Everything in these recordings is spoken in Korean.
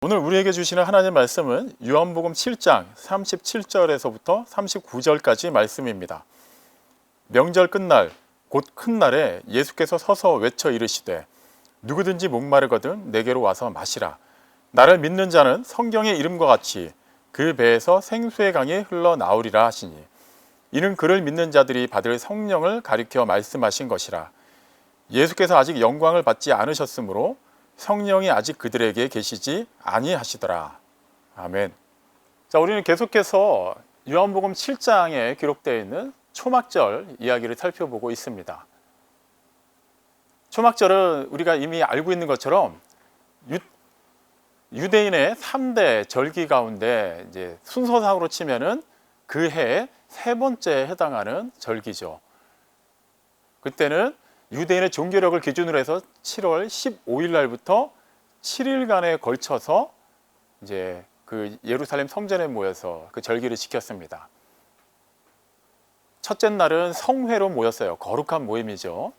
오늘 우리에게 주시는 하나님의 말씀은 요한복음 7장 37절에서부터 39절까지 말씀입니다. 명절 끝날 곧 큰 날에 예수께서 서서 외쳐 이르시되 누구든지 목마르거든 내게로 와서 마시라. 나를 믿는 자는 성경의 이름과 같이 그 배에서 생수의 강이 흘러나오리라 하시니 이는 그를 믿는 자들이 받을 성령을 가리켜 말씀하신 것이라. 예수께서 아직 영광을 받지 않으셨으므로 성령이 아직 그들에게 계시지 아니하시더라. 아멘. 자, 우리는 계속해서 요한복음 7장에 기록되어 있는 초막절 이야기를 살펴보고 있습니다. 초막절은 우리가 이미 알고 있는 것처럼 유대인의 3대 절기 가운데 이제 순서상으로 치면은 그 해의 세 번째에 해당하는 절기죠. 그때는 유대인의 종교력을 기준으로 해서 7월 15일 날부터 7일간에 걸쳐서 이제 그 예루살렘 성전에 모여서 그 절기를 지켰습니다. 첫째 날은 성회로 모였어요. 거룩한 모임이죠.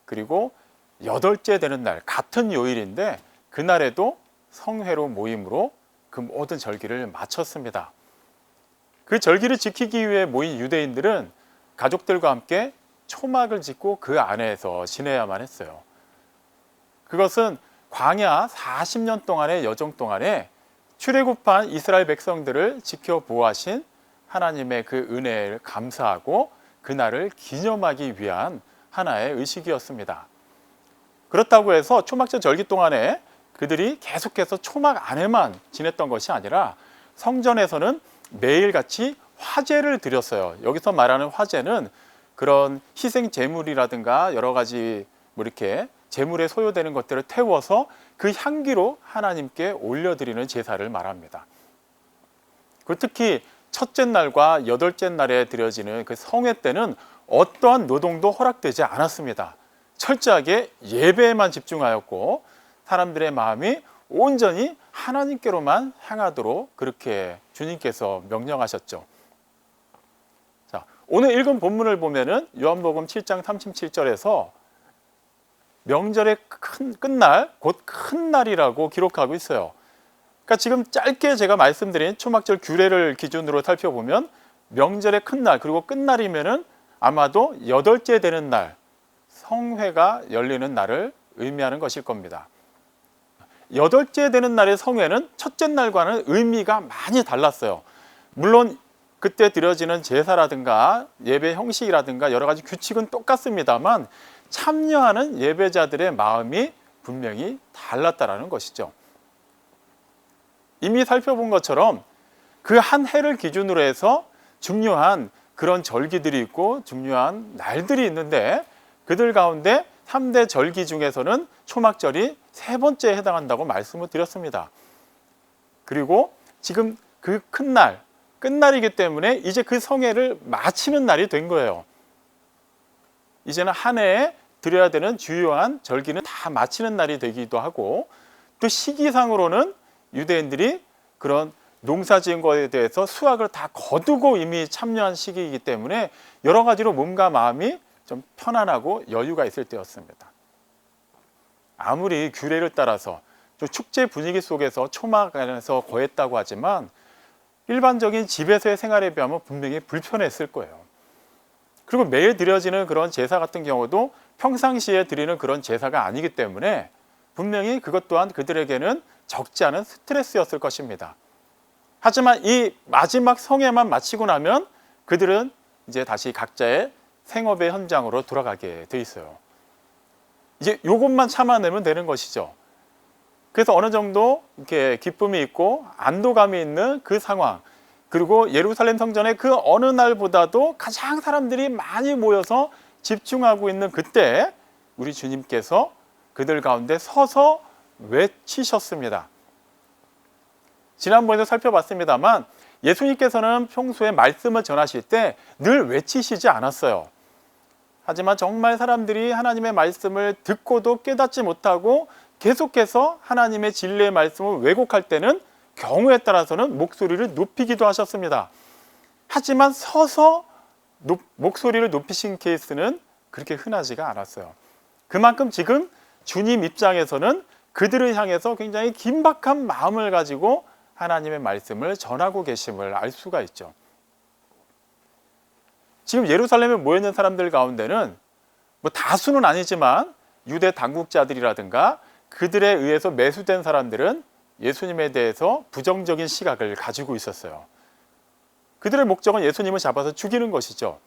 그리고 8째 되는 날 같은 요일인데 그날에도 성회로 모임으로 그 모든 절기를 마쳤습니다. 그 절기를 지키기 위해 모인 유대인들은 가족들과 함께 초막을 짓고 그 안에서 지내야만 했어요. 그것은 광야 40년 동안의 여정 동안에 출애굽한 이스라엘 백성들을 지켜 보호하신 하나님의 그 은혜를 감사하고 그날을 기념하기 위한 하나의 의식이었습니다. 그렇다고 해서 초막절 절기 동안에 그들이 계속해서 초막 안에만 지냈던 것이 아니라 성전에서는 매일같이 화제를 드렸어요. 여기서 말하는 화제는 그런 희생 제물이라든가 여러 가지 뭐 이렇게 제물에 소요되는 것들을 태워서 그 향기로 하나님께 올려드리는 제사를 말합니다. 그 특히 첫째 날과 8째 날에 드려지는 그 성회 때는 어떠한 노동도 허락되지 않았습니다. 철저하게 예배에만 집중하였고 사람들의 마음이 온전히 하나님께로만 향하도록 그렇게 주님께서 명령하셨죠. 오늘 읽은 본문을 보면은 요한복음 7장 37절에서 명절의 끝날, 곧 큰 날이라고 기록하고 있어요. 그러니까 지금 짧게 제가 말씀드린 초막절 규례를 기준으로 살펴보면 명절의 큰 날, 그리고 끝날이면은 아마도 8째 되는 날, 성회가 열리는 날을 의미하는 것일 겁니다. 8째 되는 날의 성회는 첫째 날과는 의미가 많이 달랐어요. 물론 그때 드려지는 제사라든가 예배 형식이라든가 여러 가지 규칙은 똑같습니다만 참여하는 예배자들의 마음이 분명히 달랐다는 것이죠. 이미 살펴본 것처럼 그 한 해를 기준으로 해서 중요한 그런 절기들이 있고 중요한 날들이 있는데 그들 가운데 3대 절기 중에서는 초막절이 세 번째에 해당한다고 말씀을 드렸습니다. 그리고 지금 그 큰 날, 끝날이기 때문에 이제 그 성회를 마치는 날이 된 거예요. 이제는 한 해에 드려야 되는 주요한 절기는 다 마치는 날이 되기도 하고 또 시기상으로는 유대인들이 그런 농사 지은 것에 대해서 수확을 다 거두고 이미 참여한 시기이기 때문에 여러 가지로 몸과 마음이 좀 편안하고 여유가 있을 때였습니다. 아무리 규례를 따라서 좀 축제 분위기 속에서 초막 안에서 거했다고 하지만 일반적인 집에서의 생활에 비하면 분명히 불편했을 거예요. 그리고 매일 드려지는 그런 제사 같은 경우도 평상시에 드리는 그런 제사가 아니기 때문에 분명히 그것 또한 그들에게는 적지 않은 스트레스였을 것입니다. 하지만 이 마지막 성회만 마치고 나면 그들은 이제 다시 각자의 생업의 현장으로 돌아가게 돼 있어요. 이제 이것만 참아내면 되는 것이죠. 그래서 어느 정도 이렇게 기쁨이 있고 안도감이 있는 그 상황, 그리고 예루살렘 성전의 그 어느 날보다도 가장 사람들이 많이 모여서 집중하고 있는 그때 우리 주님께서 그들 가운데 서서 외치셨습니다. 지난번에도 살펴봤습니다만 예수님께서는 평소에 말씀을 전하실 때 늘 외치시지 않았어요. 하지만 정말 사람들이 하나님의 말씀을 듣고도 깨닫지 못하고 계속해서 하나님의 진리의 말씀을 왜곡할 때는 경우에 따라서는 목소리를 높이기도 하셨습니다. 하지만 서서 목소리를 높이신 케이스는 그렇게 흔하지가 않았어요. 그만큼 지금 주님 입장에서는 그들을 향해서 굉장히 긴박한 마음을 가지고 하나님의 말씀을 전하고 계심을 알 수가 있죠. 지금 예루살렘에 모여있는 사람들 가운데는 뭐 다수는 아니지만 유대 당국자들이라든가 그들에 의해서 매수된 사람들은 예수님에 대해서 부정적인 시각을 가지고 있었어요. 그들의 목적은 예수님을 잡아서 죽이는 것이죠.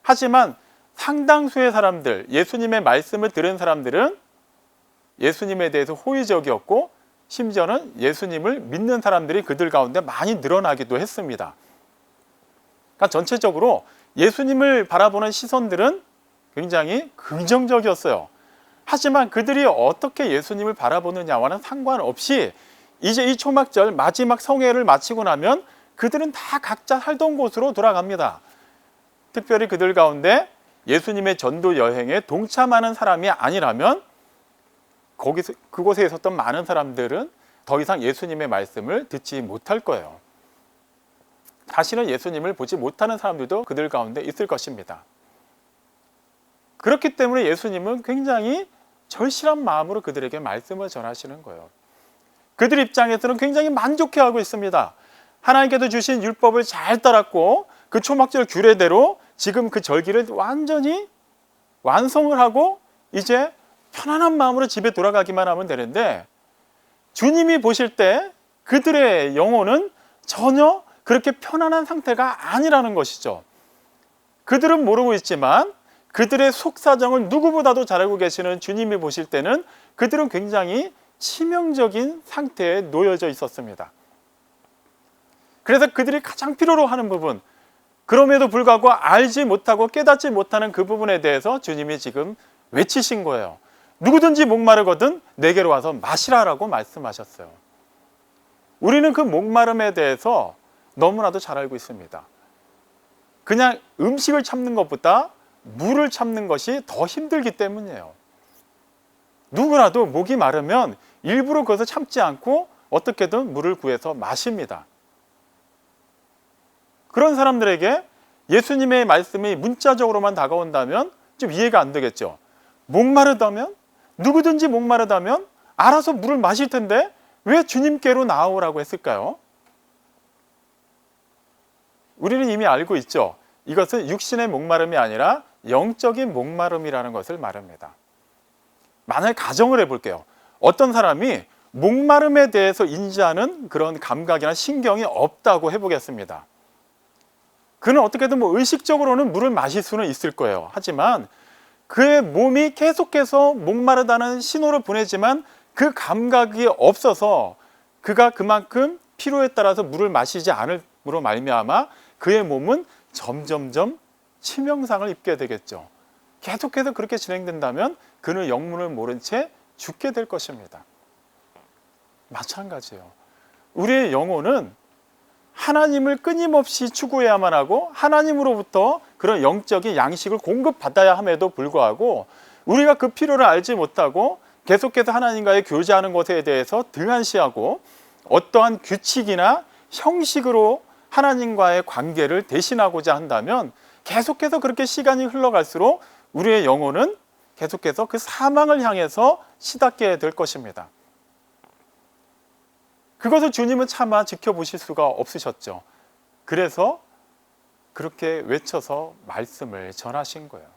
하지만 상당수의 사람들, 예수님의 말씀을 들은 사람들은 예수님에 대해서 호의적이었고 심지어는 예수님을 믿는 사람들이 그들 가운데 많이 늘어나기도 했습니다. 그러니까 전체적으로 예수님을 바라보는 시선들은 굉장히 긍정적이었어요. 하지만 그들이 어떻게 예수님을 바라보느냐와는 상관없이 이제 이 초막절 마지막 성회를 마치고 나면 그들은 다 각자 살던 곳으로 돌아갑니다. 특별히 그들 가운데 예수님의 전도 여행에 동참하는 사람이 아니라면 그곳에 있었던 많은 사람들은 더 이상 예수님의 말씀을 듣지 못할 거예요. 다시는 예수님을 보지 못하는 사람들도 그들 가운데 있을 것입니다. 그렇기 때문에 예수님은 굉장히 절실한 마음으로 그들에게 말씀을 전하시는 거예요. 그들 입장에서는 굉장히 만족해하고 있습니다. 하나님께서 주신 율법을 잘 따랐고 그 초막절 규례대로 지금 그 절기를 완전히 완성을 하고 이제 편안한 마음으로 집에 돌아가기만 하면 되는데, 주님이 보실 때 그들의 영혼은 전혀 그렇게 편안한 상태가 아니라는 것이죠. 그들은 모르고 있지만 그들의 속사정을 누구보다도 잘 알고 계시는 주님이 보실 때는 그들은 굉장히 치명적인 상태에 놓여져 있었습니다. 그래서 그들이 가장 필요로 하는 부분, 그럼에도 불구하고 알지 못하고 깨닫지 못하는 그 부분에 대해서 주님이 지금 외치신 거예요. 누구든지 목마르거든 내게로 와서 마시라라고 말씀하셨어요. 우리는 그 목마름에 대해서 너무나도 잘 알고 있습니다. 그냥 음식을 참는 것보다 물을 참는 것이 더 힘들기 때문이에요. 누구라도 목이 마르면 일부러 그것을 참지 않고 어떻게든 물을 구해서 마십니다. 그런 사람들에게 예수님의 말씀이 문자적으로만 다가온다면 좀 이해가 안 되겠죠. 목마르다면, 누구든지 목마르다면 알아서 물을 마실 텐데 왜 주님께로 나오라고 했을까요? 우리는 이미 알고 있죠. 이것은 육신의 목마름이 아니라 영적인 목마름이라는 것을 말합니다. 만약 가정을 해볼게요. 어떤 사람이 목마름에 대해서 인지하는 그런 감각이나 신경이 없다고 해보겠습니다. 그는 어떻게든 의식적으로는 물을 마실 수는 있을 거예요. 하지만 그의 몸이 계속해서 목마르다는 신호를 보내지만 그 감각이 없어서 그가 그만큼 필요에 따라서 물을 마시지 않음으로 말미암아 그의 몸은 점점점 치명상을 입게 되겠죠. 계속해서 그렇게 진행된다면 그는 영문을 모른 채 죽게 될 것입니다. 마찬가지예요. 우리의 영혼은 하나님을 끊임없이 추구해야만 하고 하나님으로부터 그런 영적인 양식을 공급받아야 함에도 불구하고 우리가 그 필요를 알지 못하고 계속해서 하나님과의 교제하는 것에 대해서 등한시하고 어떠한 규칙이나 형식으로 하나님과의 관계를 대신하고자 한다면 계속해서 그렇게 시간이 흘러갈수록 우리의 영혼은 계속해서 그 사망을 향해서 시닫게 될 것입니다. 그것을 주님은 차마 지켜보실 수가 없으셨죠. 그래서 그렇게 외쳐서 말씀을 전하신 거예요.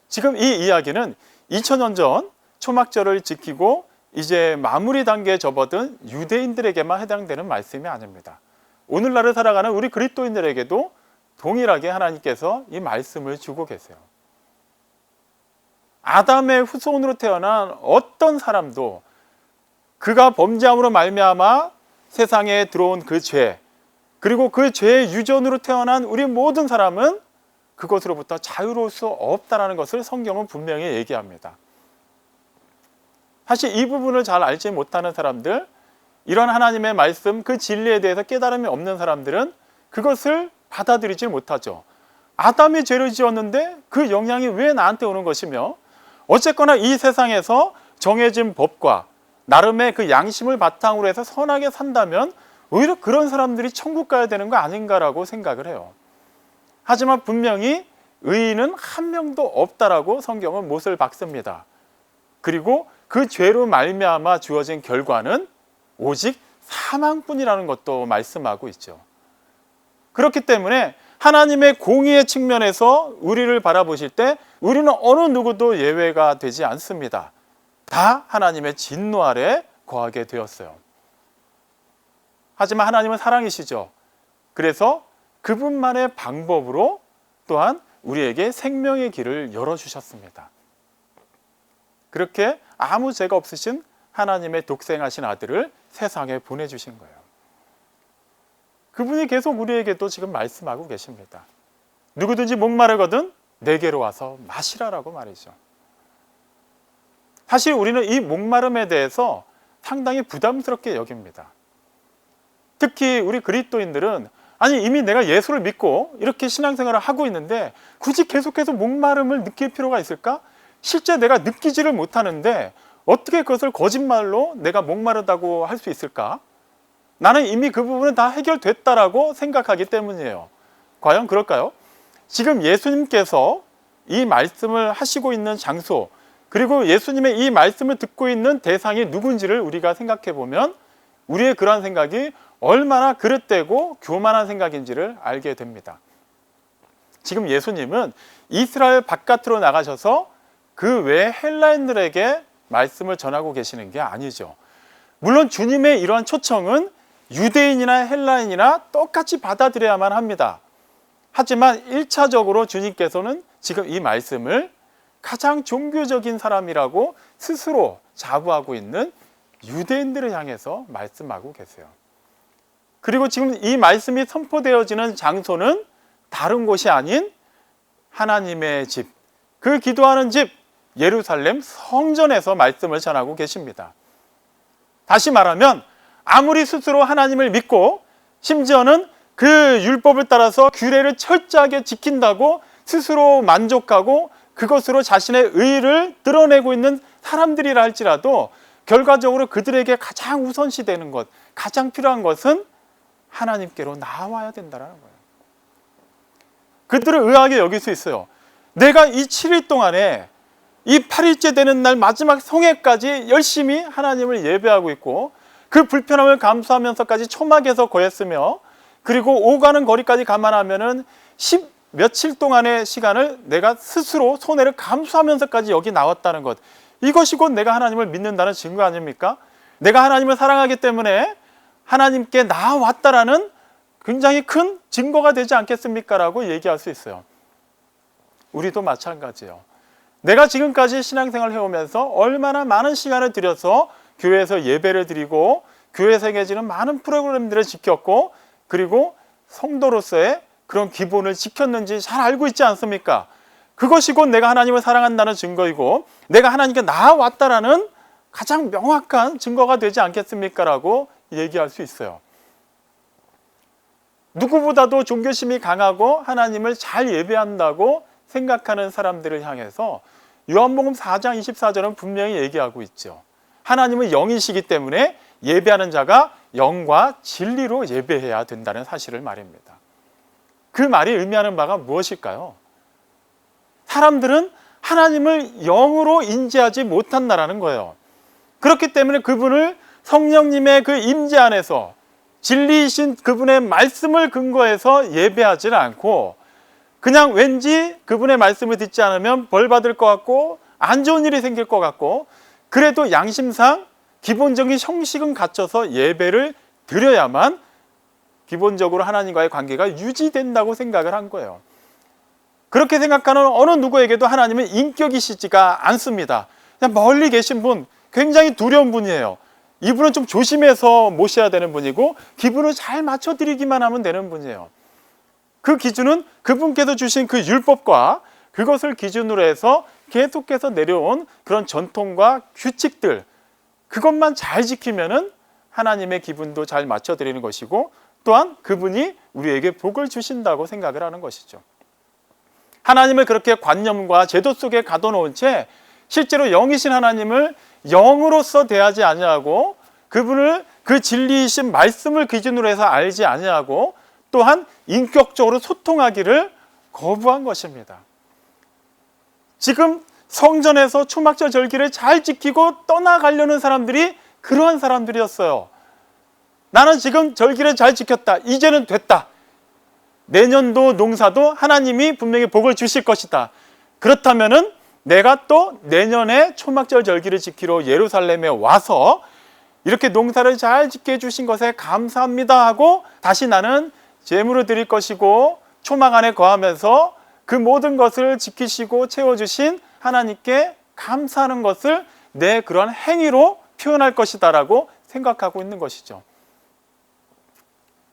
지금 이 이야기는 2000년 전 초막절을 지키고 이제 마무리 단계에 접어든 유대인들에게만 해당되는 말씀이 아닙니다. 오늘날을 살아가는 우리 그리스도인들에게도 동일하게 하나님께서 이 말씀을 주고 계세요. 아담의 후손으로 태어난 어떤 사람도 그가 범죄함으로 말미암아 세상에 들어온 그 죄, 그리고 그 죄의 유전으로 태어난 우리 모든 사람은 그것으로부터 자유로울 수 없다는 것을 성경은 분명히 얘기합니다. 사실 이 부분을 잘 알지 못하는 사람들, 이런 하나님의 말씀, 그 진리에 대해서 깨달음이 없는 사람들은 그것을 받아들이지 못하죠. 아담이 죄를 지었는데 그 영향이 왜 나한테 오는 것이며, 어쨌거나 이 세상에서 정해진 법과 나름의 그 양심을 바탕으로 해서 선하게 산다면 오히려 그런 사람들이 천국 가야 되는 거 아닌가라고 생각을 해요. 하지만 분명히 의인은 한 명도 없다라고 성경은 못을 박습니다. 그리고 그 죄로 말미암아 주어진 결과는 오직 사망뿐이라는 것도 말씀하고 있죠. 그렇기 때문에 하나님의 공의의 측면에서 우리를 바라보실 때 우리는 어느 누구도 예외가 되지 않습니다. 다 하나님의 진노 아래 거하게 되었어요. 하지만 하나님은 사랑이시죠. 그래서 그분만의 방법으로 또한 우리에게 생명의 길을 열어주셨습니다. 그렇게 아무 죄가 없으신 하나님의 독생하신 아들을 세상에 보내주신 거예요. 그분이 계속 우리에게도 지금 말씀하고 계십니다. 누구든지 목마르거든 내게로 와서 마시라라고 말이죠. 사실 우리는 이 목마름에 대해서 상당히 부담스럽게 여깁니다. 특히 우리 그리스도인들은 아니 이미 내가 예수를 믿고 이렇게 신앙생활을 하고 있는데 굳이 계속해서 목마름을 느낄 필요가 있을까? 실제 내가 느끼지를 못하는데 어떻게 그것을 거짓말로 내가 목마르다고 할 수 있을까? 나는 이미 그 부분은 다 해결됐다라고 생각하기 때문이에요. 과연 그럴까요? 지금 예수님께서 이 말씀을 하시고 있는 장소, 그리고 예수님의 이 말씀을 듣고 있는 대상이 누군지를 우리가 생각해 보면 우리의 그러한 생각이 얼마나 그릇되고 교만한 생각인지를 알게 됩니다. 지금 예수님은 이스라엘 바깥으로 나가셔서 그 외 헬라인들에게 말씀을 전하고 계시는 게 아니죠. 물론 주님의 이러한 초청은 유대인이나 헬라인이나 똑같이 받아들여야만 합니다. 하지만 1차적으로 주님께서는 지금 이 말씀을 가장 종교적인 사람이라고 스스로 자부하고 있는 유대인들을 향해서 말씀하고 계세요. 그리고 지금 이 말씀이 선포되어지는 장소는 다른 곳이 아닌 하나님의 집, 그 기도하는 집 예루살렘 성전에서 말씀을 전하고 계십니다. 다시 말하면 아무리 스스로 하나님을 믿고 심지어는 그 율법을 따라서 규례를 철저하게 지킨다고 스스로 만족하고 그것으로 자신의 의의를 드러내고 있는 사람들이라 할지라도 결과적으로 그들에게 가장 우선시되는 것, 가장 필요한 것은 하나님께로 나와야 된다는 거예요. 그들을 의아하게 여길 수 있어요. 내가 이 7일 동안에 이 8일째 되는 날 마지막 성회까지 열심히 하나님을 예배하고 있고 그 불편함을 감수하면서까지 초막에서 거했으며 그리고 오가는 거리까지 감안하면은 10 며칠 동안의 시간을 내가 스스로 손해를 감수하면서까지 여기 나왔다는 것, 이것이 곧 내가 하나님을 믿는다는 증거 아닙니까? 내가 하나님을 사랑하기 때문에 하나님께 나아왔다라는 굉장히 큰 증거가 되지 않겠습니까? 라고 얘기할 수 있어요. 우리도 마찬가지예요. 내가 지금까지 신앙생활을 해오면서 얼마나 많은 시간을 들여서 교회에서 예배를 드리고 교회에서 행해지는 많은 프로그램들을 지켰고 그리고 성도로서의 그런 기본을 지켰는지 잘 알고 있지 않습니까? 그것이 곧 내가 하나님을 사랑한다는 증거이고 내가 하나님께 나아왔다라는 가장 명확한 증거가 되지 않겠습니까? 라고 얘기할 수 있어요. 누구보다도 종교심이 강하고 하나님을 잘 예배한다고 생각하는 사람들을 향해서 요한복음 4장 24절은 분명히 얘기하고 있죠. 하나님은 영이시기 때문에 예배하는 자가 영과 진리로 예배해야 된다는 사실을 말입니다. 그 말이 의미하는 바가 무엇일까요? 사람들은 하나님을 영으로 인지하지 못한다라는 거예요. 그렇기 때문에 그분을 성령님의 그 임재 안에서 진리이신 그분의 말씀을 근거해서 예배하지는 않고 그냥 왠지 그분의 말씀을 듣지 않으면 벌 받을 것 같고 안 좋은 일이 생길 것 같고 그래도 양심상 기본적인 형식은 갖춰서 예배를 드려야만 기본적으로 하나님과의 관계가 유지된다고 생각을 한 거예요. 그렇게 생각하는 어느 누구에게도 하나님은 인격이시지가 않습니다. 그냥 멀리 계신 분, 굉장히 두려운 분이에요. 이분은 좀 조심해서 모셔야 되는 분이고 기분을 잘 맞춰드리기만 하면 되는 분이에요. 그 기준은 그분께서 주신 그 율법과 그것을 기준으로 해서 계속해서 내려온 그런 전통과 규칙들, 그것만 잘 지키면은 하나님의 기분도 잘 맞춰드리는 것이고 또한 그분이 우리에게 복을 주신다고 생각을 하는 것이죠. 하나님을 그렇게 관념과 제도 속에 가둬놓은 채 실제로 영이신 하나님을 영으로서 대하지 아니하고 그분을 그 진리이신 말씀을 기준으로 해서 알지 아니하고 또한 인격적으로 소통하기를 거부한 것입니다. 지금 성전에서 초막절 절기를 잘 지키고 떠나가려는 사람들이 그러한 사람들이었어요. 나는 지금 절기를 잘 지켰다. 이제는 됐다. 내년도 농사도 하나님이 분명히 복을 주실 것이다. 그렇다면은 내가 또 내년에 초막절 절기를 지키러 예루살렘에 와서 이렇게 농사를 잘 짓게 해주신 것에 감사합니다 하고 다시 나는 제물을 드릴 것이고 초막 안에 거하면서 그 모든 것을 지키시고 채워주신 하나님께 감사하는 것을 내 그런 행위로 표현할 것이다 라고 생각하고 있는 것이죠.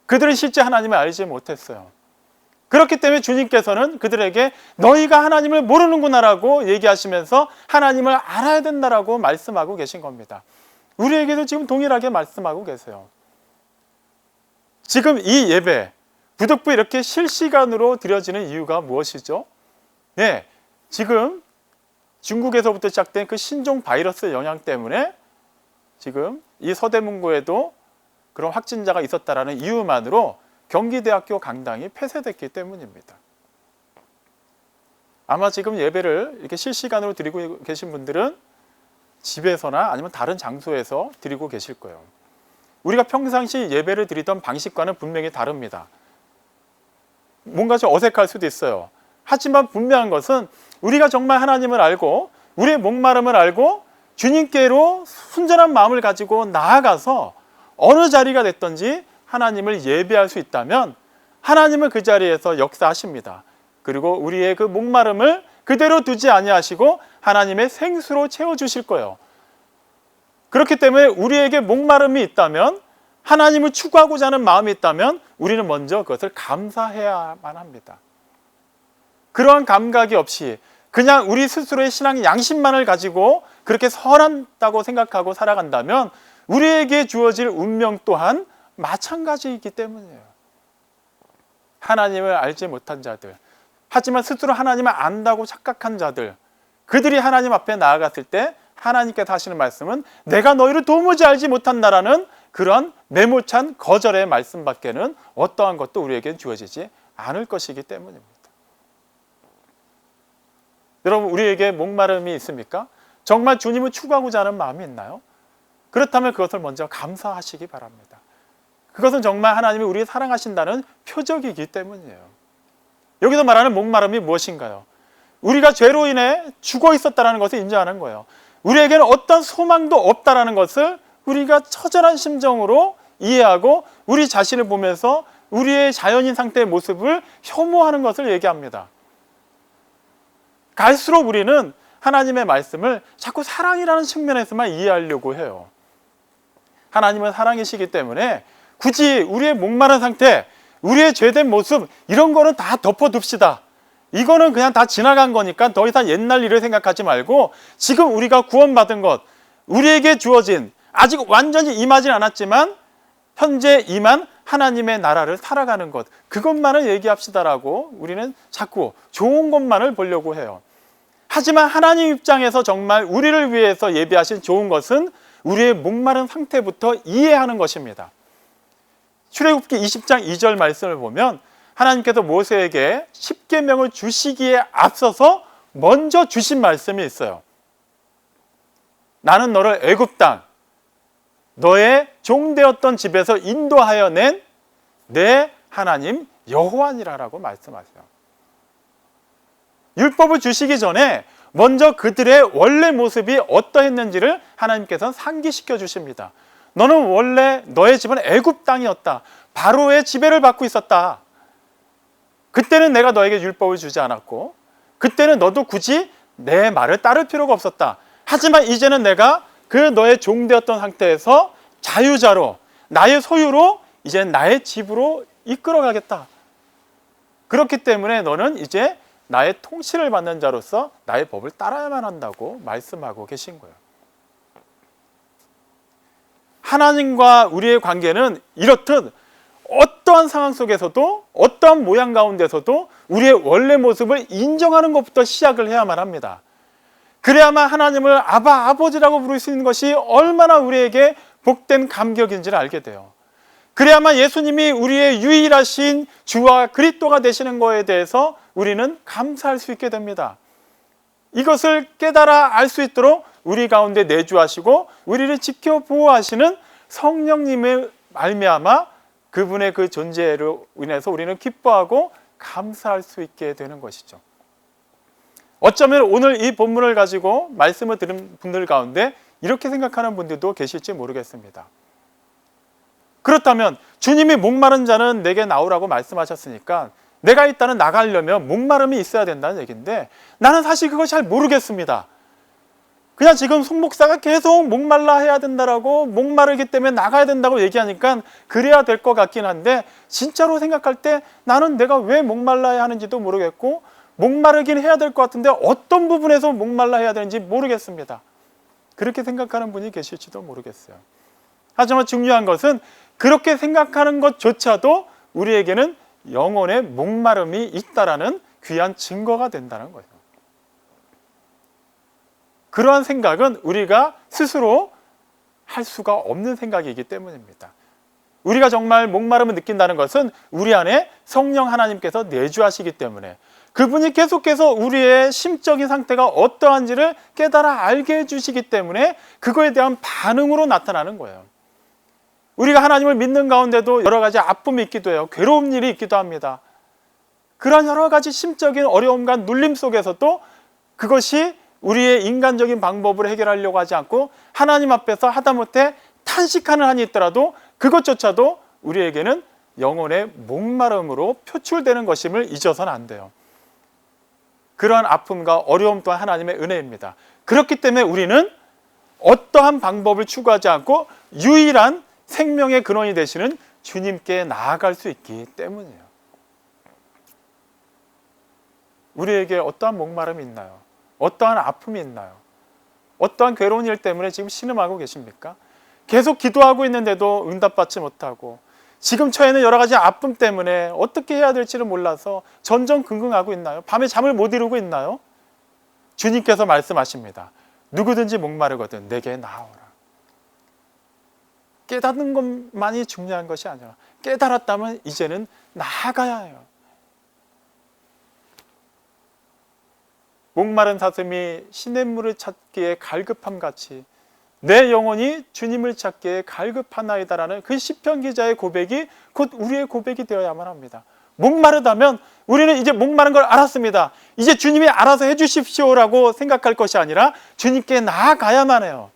그들은 실제 하나님을 알지 못했어요. 그렇기 때문에 주님께서는 그들에게 너희가 하나님을 모르는구나 라고 얘기하시면서 하나님을 알아야 된다라고 말씀하고 계신 겁니다. 우리에게도 지금 동일하게 말씀하고 계세요. 지금 이 예배, 부득부 이렇게 실시간으로 드려지는 이유가 무엇이죠? 네, 지금 중국에서부터 시작된 그 신종 바이러스 영향 때문에 지금 이 서대문구에도 그런 확진자가 있었다라는 이유만으로 경기대학교 강당이 폐쇄됐기 때문입니다. 아마 지금 예배를 이렇게 실시간으로 드리고 계신 분들은 집에서나 아니면 다른 장소에서 드리고 계실 거예요. 우리가 평상시 예배를 드리던 방식과는 분명히 다릅니다. 뭔가 좀 어색할 수도 있어요. 하지만 분명한 것은 우리가 정말 하나님을 알고 우리의 목마름을 알고 주님께로 순전한 마음을 가지고 나아가서 어느 자리가 됐든지 하나님을 예배할 수 있다면 하나님은 그 자리에서 역사하십니다. 그리고 우리의 그 목마름을 그대로 두지 아니하시고 하나님의 생수로 채워주실 거예요. 그렇기 때문에 우리에게 목마름이 있다면 하나님을 추구하고자 하는 마음이 있다면 우리는 먼저 그것을 감사해야만 합니다. 그러한 감각이 없이 그냥 우리 스스로의 신앙 양심만을 가지고 그렇게 선하다고 생각하고 살아간다면 우리에게 주어질 운명 또한 마찬가지이기 때문이에요. 하나님을 알지 못한 자들, 하지만 스스로 하나님을 안다고 착각한 자들, 그들이 하나님 앞에 나아갔을 때 하나님께서 하시는 말씀은 내가 너희를 도무지 알지 못한다라는 그런 매몰찬 거절의 말씀밖에는 어떠한 것도 우리에겐 주어지지 않을 것이기 때문입니다. 여러분, 우리에게 목마름이 있습니까? 정말 주님을 추구하고자 하는 마음이 있나요? 그렇다면 그것을 먼저 감사하시기 바랍니다. 그것은 정말 하나님이 우리를 사랑하신다는 표적이기 때문이에요. 여기서 말하는 목마름이 무엇인가요? 우리가 죄로 인해 죽어 있었다는 것을 인정하는 거예요. 우리에게는 어떤 소망도 없다는 것을 우리가 처절한 심정으로 이해하고 우리 자신을 보면서 우리의 자연인 상태의 모습을 혐오하는 것을 얘기합니다. 갈수록 우리는 하나님의 말씀을 자꾸 사랑이라는 측면에서만 이해하려고 해요. 하나님은 사랑이시기 때문에 굳이 우리의 목마른 상태, 우리의 죄된 모습 이런 거는 다 덮어둡시다. 이거는 그냥 다 지나간 거니까 더 이상 옛날 일을 생각하지 말고 지금 우리가 구원받은 것, 우리에게 주어진 아직 완전히 임하진 않았지만 현재 임한 하나님의 나라를 살아가는 것, 그것만을 얘기합시다라고 우리는 자꾸 좋은 것만을 보려고 해요. 하지만 하나님 입장에서 정말 우리를 위해서 예비하신 좋은 것은 우리의 목마른 상태부터 이해하는 것입니다. 출애굽기 20장 2절 말씀을 보면 하나님께서 모세에게 십계명을 주시기에 앞서서 먼저 주신 말씀이 있어요. 나는 너를 애굽 땅, 너의 종되었던 집에서 인도하여 낸 내 하나님 여호와니라라고 말씀하세요. 율법을 주시기 전에 먼저 그들의 원래 모습이 어떠했는지를 하나님께서는 상기시켜 주십니다. 너는 원래 너의 집은 애굽 땅이었다. 바로의 지배를 받고 있었다. 그때는 내가 너에게 율법을 주지 않았고 그때는 너도 굳이 내 말을 따를 필요가 없었다. 하지만 이제는 내가 그 너의 종되었던 상태에서 자유자로 나의 소유로 이제 나의 집으로 이끌어가겠다. 그렇기 때문에 너는 이제 나의 통치를 받는 자로서 나의 법을 따라야만 한다고 말씀하고 계신 거예요. 하나님과 우리의 관계는 이렇듯 어떠한 상황 속에서도 어떠한 모양 가운데서도 우리의 원래 모습을 인정하는 것부터 시작을 해야만 합니다. 그래야만 하나님을 아바, 아버지라고 부를 수 있는 것이 얼마나 우리에게 복된 감격인지를 알게 돼요. 그래야만 예수님이 우리의 유일하신 주와 그리스도가 되시는 것에 대해서 우리는 감사할 수 있게 됩니다. 이것을 깨달아 알 수 있도록 우리 가운데 내주하시고 우리를 지켜 보호하시는 성령님의 말미암아 그분의 그 존재로 인해서 우리는 기뻐하고 감사할 수 있게 되는 것이죠. 어쩌면 오늘 이 본문을 가지고 말씀을 들은 분들 가운데 이렇게 생각하는 분들도 계실지 모르겠습니다. 그렇다면 주님이 목마른 자는 내게 나오라고 말씀하셨으니까 내가 일단은 나가려면 목마름이 있어야 된다는 얘기인데 나는 사실 그거 잘 모르겠습니다. 그냥 지금 송 목사가 계속 목말라 해야 된다라고 목마르기 때문에 나가야 된다고 얘기하니까 그래야 될 것 같긴 한데 진짜로 생각할 때 나는 내가 왜 목말라야 하는지도 모르겠고 목마르긴 해야 될 것 같은데 어떤 부분에서 목말라 해야 되는지 모르겠습니다. 그렇게 생각하는 분이 계실지도 모르겠어요. 하지만 중요한 것은 그렇게 생각하는 것조차도 우리에게는 영혼의 목마름이 있다라는 귀한 증거가 된다는 거예요. 그러한 생각은 우리가 스스로 할 수가 없는 생각이기 때문입니다. 우리가 정말 목마름을 느낀다는 것은 우리 안에 성령 하나님께서 내주하시기 때문에 그분이 계속해서 우리의 심적인 상태가 어떠한지를 깨달아 알게 해주시기 때문에 그거에 대한 반응으로 나타나는 거예요. 우리가 하나님을 믿는 가운데도 여러 가지 아픔이 있기도 해요. 괴로운 일이 있기도 합니다. 그런 여러 가지 심적인 어려움과 눌림 속에서도 그것이 우리의 인간적인 방법으로 해결하려고 하지 않고 하나님 앞에서 하다못해 탄식하는 한이 있더라도 그것조차도 우리에게는 영혼의 목마름으로 표출되는 것임을 잊어서는 안 돼요. 그러한 아픔과 어려움 또한 하나님의 은혜입니다. 그렇기 때문에 우리는 어떠한 방법을 추구하지 않고 유일한 생명의 근원이 되시는 주님께 나아갈 수 있기 때문이에요. 우리에게 어떠한 목마름이 있나요? 어떠한 아픔이 있나요? 어떠한 괴로운 일 때문에 지금 신음하고 계십니까? 계속 기도하고 있는데도 응답받지 못하고 지금 처해는 여러 가지 아픔 때문에 어떻게 해야 될지를 몰라서 전전긍긍하고 있나요? 밤에 잠을 못 이루고 있나요? 주님께서 말씀하십니다. 누구든지 목마르거든 내게 나아오라. 깨닫는 것만이 중요한 것이 아니라 깨달았다면 이제는 나아가야 해요. 목마른 사슴이 시냇물을 찾기에 갈급함 같이 내 영혼이 주님을 찾기에 갈급하나이다라는 그 시편 기자의 고백이 곧 우리의 고백이 되어야만 합니다. 목마르다면 우리는 이제 목마른 걸 알았습니다. 이제 주님이 알아서 해주십시오라고 생각할 것이 아니라 주님께 나아가야만 해요.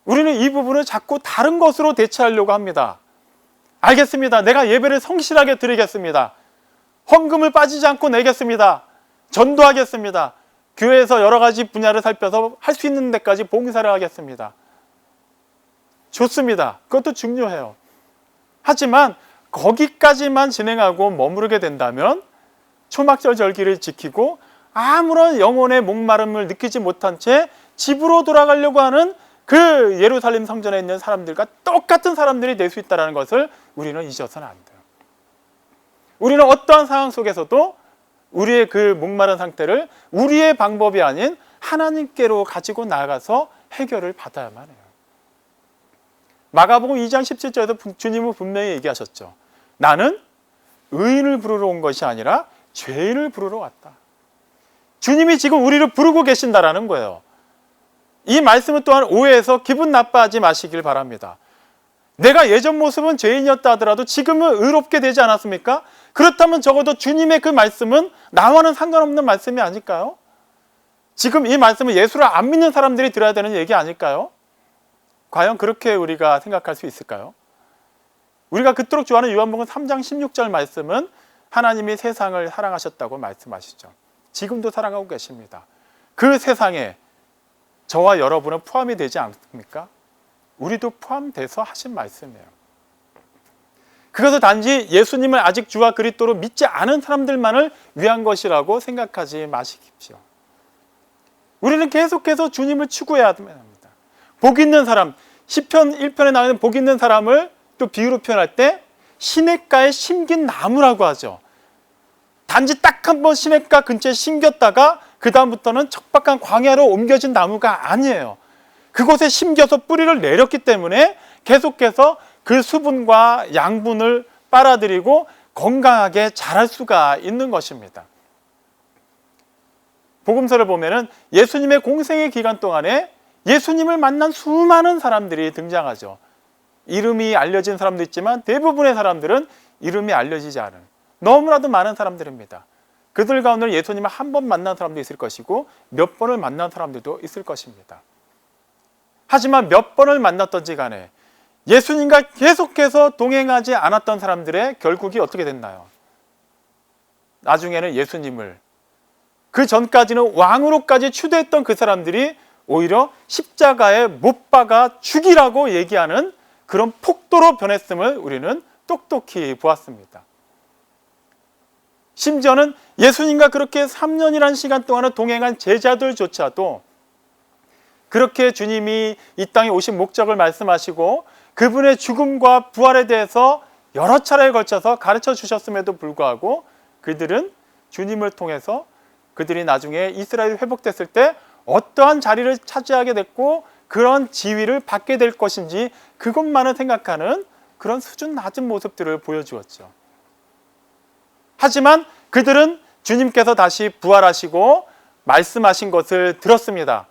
우리는 이 부분을 자꾸 다른 것으로 대체하려고 합니다. 알겠습니다. 내가 예배를 성실하게 드리겠습니다. 헌금을 빠지지 않고 내겠습니다. 전도하겠습니다. 교회에서 여러 가지 분야를 살펴서 할 수 있는 데까지 봉사를 하겠습니다. 좋습니다. 그것도 중요해요. 하지만 거기까지만 진행하고 머무르게 된다면 초막절 절기를 지키고 아무런 영혼의 목마름을 느끼지 못한 채 집으로 돌아가려고 하는 그 예루살렘 성전에 있는 사람들과 똑같은 사람들이 될 수 있다는 것을 우리는 잊어서는 안 돼요. 우리는 어떠한 상황 속에서도 우리의 그 목마른 상태를 우리의 방법이 아닌 하나님께로 가지고 나가서 해결을 받아야만 해요. 마가복음 2장 17절에도 주님은 분명히 얘기하셨죠. 나는 의인을 부르러 온 것이 아니라 죄인을 부르러 왔다. 주님이 지금 우리를 부르고 계신다라는 거예요. 이 말씀은 또한 오해해서 기분 나빠하지 마시길 바랍니다. 내가 예전 모습은 죄인이었다 하더라도 지금은 의롭게 되지 않았습니까? 그렇다면 적어도 주님의 그 말씀은 나와는 상관없는 말씀이 아닐까요? 지금 이 말씀은 예수를 안 믿는 사람들이 들어야 되는 얘기 아닐까요? 과연 그렇게 우리가 생각할 수 있을까요? 우리가 그토록 좋아하는 요한복음 3장 16절 말씀은 하나님이 세상을 사랑하셨다고 말씀하시죠. 지금도 사랑하고 계십니다. 그 세상에 저와 여러분은 포함이 되지 않습니까? 우리도 포함돼서 하신 말씀이에요. 그것은 단지 예수님을 아직 주와 그리스도로 믿지 않은 사람들만을 위한 것이라고 생각하지 마십시오. 우리는 계속해서 주님을 추구해야 합니다. 복 있는 사람, 시편 1편에 나오는 복 있는 사람을 또 비유로 표현할 때 시냇가에 심긴 나무라고 하죠. 단지 딱 한 번 시냇가 근처에 심겼다가 그 다음부터는 척박한 광야로 옮겨진 나무가 아니에요. 그곳에 심겨서 뿌리를 내렸기 때문에 계속해서 그 수분과 양분을 빨아들이고 건강하게 자랄 수가 있는 것입니다. 복음서를 보면은 예수님의 공생의 기간 동안에 예수님을 만난 수많은 사람들이 등장하죠. 이름이 알려진 사람도 있지만 대부분의 사람들은 이름이 알려지지 않은 너무나도 많은 사람들입니다. 그들 가운데 예수님을 한 번 만난 사람도 있을 것이고 몇 번을 만난 사람들도 있을 것입니다. 하지만 몇 번을 만났던지 간에 예수님과 계속해서 동행하지 않았던 사람들의 결국이 어떻게 됐나요? 나중에는 예수님을, 그 전까지는 왕으로까지 추대했던 그 사람들이 오히려 십자가에 못 박아 죽이라고 얘기하는 그런 폭도로 변했음을 우리는 똑똑히 보았습니다. 심지어는 예수님과 그렇게 3년이라는 시간 동안을 동행한 제자들조차도 그렇게 주님이 이 땅에 오신 목적을 말씀하시고 그분의 죽음과 부활에 대해서 여러 차례에 걸쳐서 가르쳐 주셨음에도 불구하고 그들은 주님을 통해서 그들이 나중에 이스라엘이 회복됐을 때 어떠한 자리를 차지하게 됐고 그런 지위를 받게 될 것인지 그것만을 생각하는 그런 수준 낮은 모습들을 보여주었죠. 하지만 그들은 주님께서 다시 부활하시고 말씀하신 것을 들었습니다.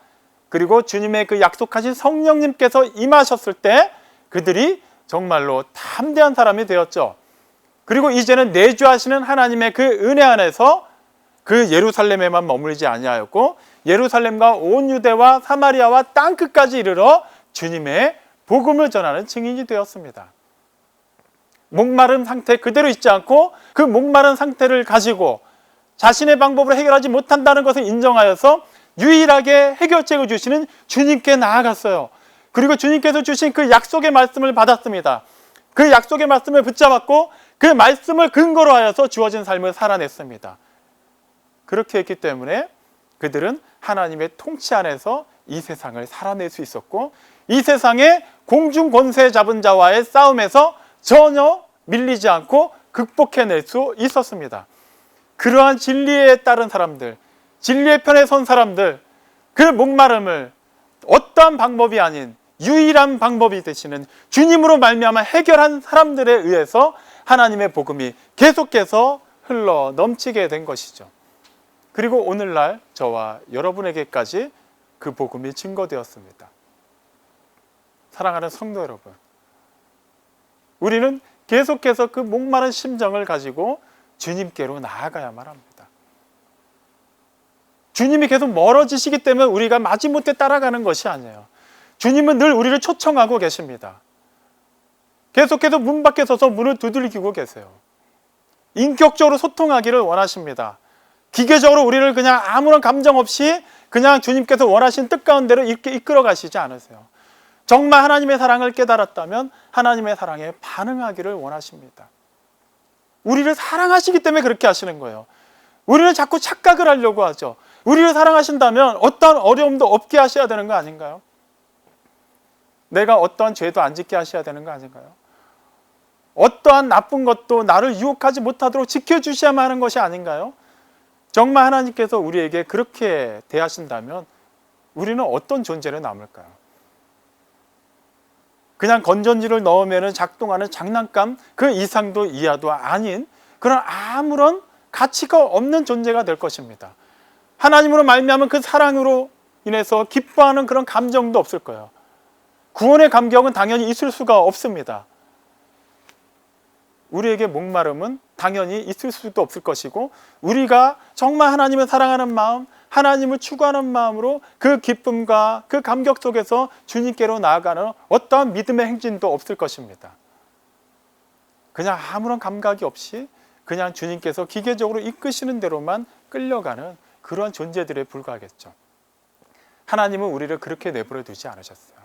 그리고 주님의 그 약속하신 성령님께서 임하셨을 때 그들이 정말로 담대한 사람이 되었죠. 그리고 이제는 내주하시는 하나님의 그 은혜 안에서 그 예루살렘에만 머무르지 아니하였고 예루살렘과 온 유대와 사마리아와 땅끝까지 이르러 주님의 복음을 전하는 증인이 되었습니다. 목마른 상태 그대로 있지 않고 그 목마른 상태를 가지고 자신의 방법으로 해결하지 못한다는 것을 인정하여서 유일하게 해결책을 주시는 주님께 나아갔어요. 그리고 주님께서 주신 그 약속의 말씀을 받았습니다. 그 약속의 말씀을 붙잡았고 그 말씀을 근거로 하여서 주어진 삶을 살아냈습니다. 그렇게 했기 때문에 그들은 하나님의 통치 안에서 이 세상을 살아낼 수 있었고 이 세상의 공중 권세 잡은 자와의 싸움에서 전혀 밀리지 않고 극복해낼 수 있었습니다. 그러한 진리에 따른 사람들, 진리의 편에 선 사람들, 그 목마름을 어떠한 방법이 아닌 유일한 방법이 되시는 주님으로 말미암아 해결한 사람들에 의해서 하나님의 복음이 계속해서 흘러 넘치게 된 것이죠. 그리고 오늘날 저와 여러분에게까지 그 복음이 증거되었습니다. 사랑하는 성도 여러분, 우리는 계속해서 그 목마른 심정을 가지고 주님께로 나아가야만 합니다. 주님이 계속 멀어지시기 때문에 우리가 마지못해 따라가는 것이 아니에요. 주님은 늘 우리를 초청하고 계십니다. 계속해서 문 밖에 서서 문을 두들기고 계세요. 인격적으로 소통하기를 원하십니다. 기계적으로 우리를 그냥 아무런 감정 없이 그냥 주님께서 원하신 뜻 가운데로 이렇게 이끌어 가시지 않으세요. 정말 하나님의 사랑을 깨달았다면 하나님의 사랑에 반응하기를 원하십니다. 우리를 사랑하시기 때문에 그렇게 하시는 거예요. 우리는 자꾸 착각을 하려고 하죠. 우리를 사랑하신다면 어떠한 어려움도 없게 하셔야 되는 거 아닌가요? 내가 어떠한 죄도 안 짓게 하셔야 되는 거 아닌가요? 어떠한 나쁜 것도 나를 유혹하지 못하도록 지켜주셔야만 하는 것이 아닌가요? 정말 하나님께서 우리에게 그렇게 대하신다면 우리는 어떤 존재로 남을까요? 그냥 건전지를 넣으면 작동하는 장난감 그 이상도 이하도 아닌 그런 아무런 가치가 없는 존재가 될 것입니다. 하나님으로 말미암은 그 사랑으로 인해서 기뻐하는 그런 감정도 없을 거예요. 구원의 감격은 당연히 있을 수가 없습니다. 우리에게 목마름은 당연히 있을 수도 없을 것이고 우리가 정말 하나님을 사랑하는 마음, 하나님을 추구하는 마음으로 그 기쁨과 그 감격 속에서 주님께로 나아가는 어떠한 믿음의 행진도 없을 것입니다. 그냥 아무런 감각이 없이 그냥 주님께서 기계적으로 이끄시는 대로만 끌려가는 그러한 존재들에 불과하겠죠. 하나님은 우리를 그렇게 내버려 두지 않으셨어요.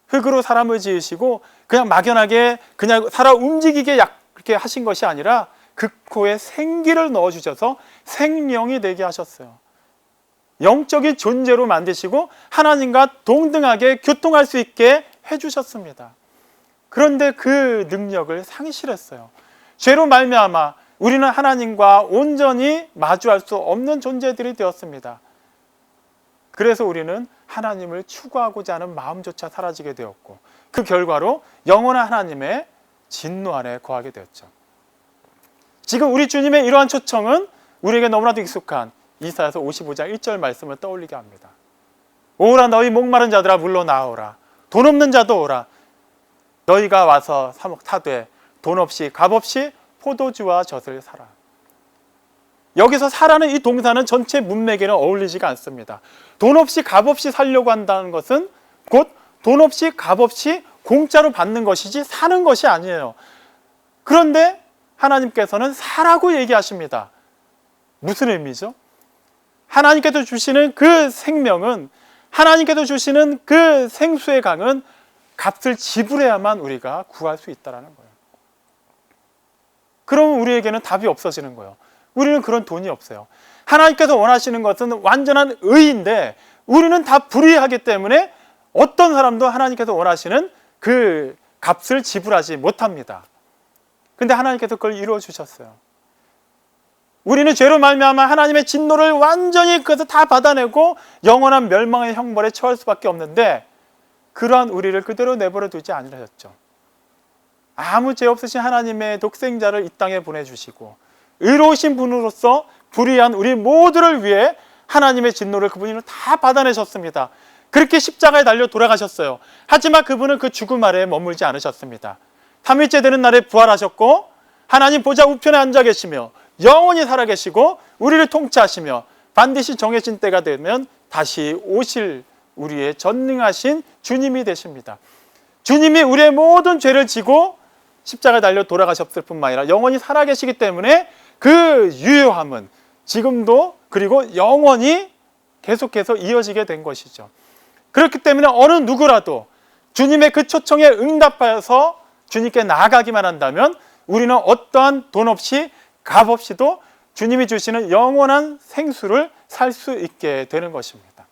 흙으로 사람을 지으시고 그냥 막연하게 그냥 살아 움직이게 그렇게 하신 것이 아니라 그 코에 생기를 넣어주셔서 생명이 되게 하셨어요. 영적인 존재로 만드시고 하나님과 동등하게 교통할 수 있게 해주셨습니다. 그런데 그 능력을 상실했어요. 죄로 말미암아 우리는 하나님과 온전히 마주할 수 없는 존재들이 되었습니다. 그래서 우리는 하나님을 추구하고자 하는 마음조차 사라지게 되었고 그 결과로 영원한 하나님의 진노 안에 거하게 되었죠. 지금 우리 주님의 이러한 초청은 우리에게 너무나도 익숙한 이사야서 55장 1절 말씀을 떠올리게 합니다. 오라 너희 목마른 자들아 물러 나오라. 돈 없는 자도 오라. 너희가 와서 타되 돈 없이 값 없이 포도주와 젖을 사라. 여기서 사라는 이 동사는 전체 문맥에는 어울리지가 않습니다. 돈 없이 값 없이 살려고 한다는 것은 곧 돈 없이 값 없이 공짜로 받는 것이지 사는 것이 아니에요. 그런데 하나님께서는 사라고 얘기하십니다. 무슨 의미죠? 하나님께서 주시는 그 생명은, 하나님께서 주시는 그 생수의 강은 값을 지불해야만 우리가 구할 수 있다는 거예요. 그러면 우리에게는 답이 없어지는 거예요. 우리는 그런 돈이 없어요. 하나님께서 원하시는 것은 완전한 의인데 우리는 다 불의하기 때문에 어떤 사람도 하나님께서 원하시는 그 값을 지불하지 못합니다. 근데 하나님께서 그걸 이루어 주셨어요. 우리는 죄로 말미암아 하나님의 진노를 완전히 그것을 다 받아내고 영원한 멸망의 형벌에 처할 수밖에 없는데 그러한 우리를 그대로 내버려 두지 않으셨죠. 아무 죄 없으신 하나님의 독생자를 이 땅에 보내주시고 의로우신 분으로서 불의한 우리 모두를 위해 하나님의 진노를 그분이 다 받아내셨습니다. 그렇게 십자가에 달려 돌아가셨어요. 하지만 그분은 그 죽음 아래에 머물지 않으셨습니다. 3일째 되는 날에 부활하셨고 하나님 보좌 우편에 앉아 계시며 영원히 살아계시고 우리를 통치하시며 반드시 정해진 때가 되면 다시 오실 우리의 전능하신 주님이 되십니다. 주님이 우리의 모든 죄를 지고 십자가에 달려 돌아가셨을 뿐만 아니라 영원히 살아계시기 때문에 그 유효함은 지금도 그리고 영원히 계속해서 이어지게 된 것이죠. 그렇기 때문에 어느 누구라도 주님의 그 초청에 응답하여서 주님께 나아가기만 한다면 우리는 어떠한 돈 없이 값 없이도 주님이 주시는 영원한 생수를 살 수 있게 되는 것입니다.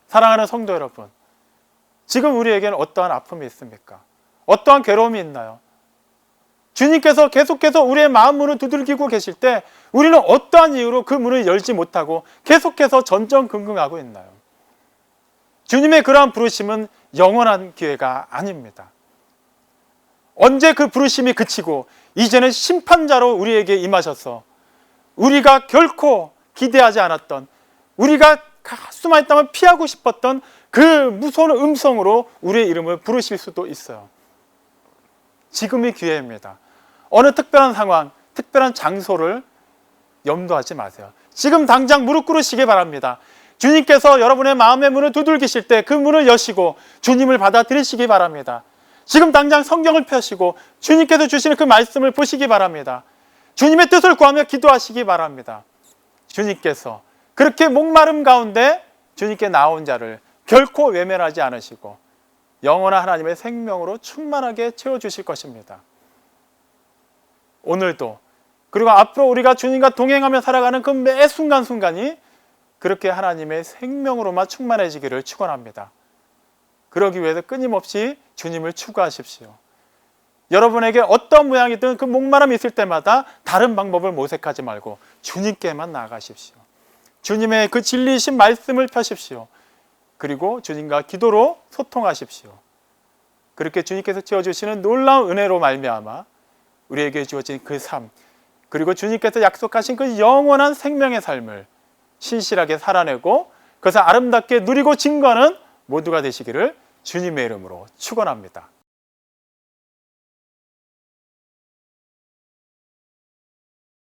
사랑하는 성도 여러분, 지금 우리에게는 어떠한 아픔이 있습니까? 어떠한 괴로움이 있나요? 주님께서 계속해서 우리의 마음 문을 두들기고 계실 때 우리는 어떠한 이유로 그 문을 열지 못하고 계속해서 전전긍긍하고 있나요? 주님의 그러한 부르심은 영원한 기회가 아닙니다. 언제 그 부르심이 그치고 이제는 심판자로 우리에게 임하셔서 우리가 결코 기대하지 않았던, 우리가 가슴 있다면 피하고 싶었던 그 무서운 음성으로 우리의 이름을 부르실 수도 있어요. 지금이 기회입니다. 어느 특별한 상황, 특별한 장소를 염두하지 마세요. 지금 당장 무릎 꿇으시기 바랍니다. 주님께서 여러분의 마음의 문을 두들기실 때 그 문을 여시고 주님을 받아들이시기 바랍니다. 지금 당장 성경을 펴시고 주님께서 주시는 그 말씀을 보시기 바랍니다. 주님의 뜻을 구하며 기도하시기 바랍니다. 주님께서 그렇게 목마름 가운데 주님께 나온 자를 결코 외면하지 않으시고 영원한 하나님의 생명으로 충만하게 채워주실 것입니다. 오늘도 그리고 앞으로 우리가 주님과 동행하며 살아가는 그 매 순간순간이 그렇게 하나님의 생명으로만 충만해지기를 축원합니다. 그러기 위해서 끊임없이 주님을 추구하십시오. 여러분에게 어떤 모양이든 그 목마름이 있을 때마다 다른 방법을 모색하지 말고 주님께만 나아가십시오. 주님의 그 진리이신 말씀을 펴십시오. 그리고 주님과 기도로 소통하십시오. 그렇게 주님께서 지어주시는 놀라운 은혜로 말미암아 우리에게 주어진 그 삶, 그리고 주님께서 약속하신 그 영원한 생명의 삶을 신실하게 살아내고 그것을 아름답게 누리고 증거하는 모두가 되시기를 주님의 이름으로 축원합니다.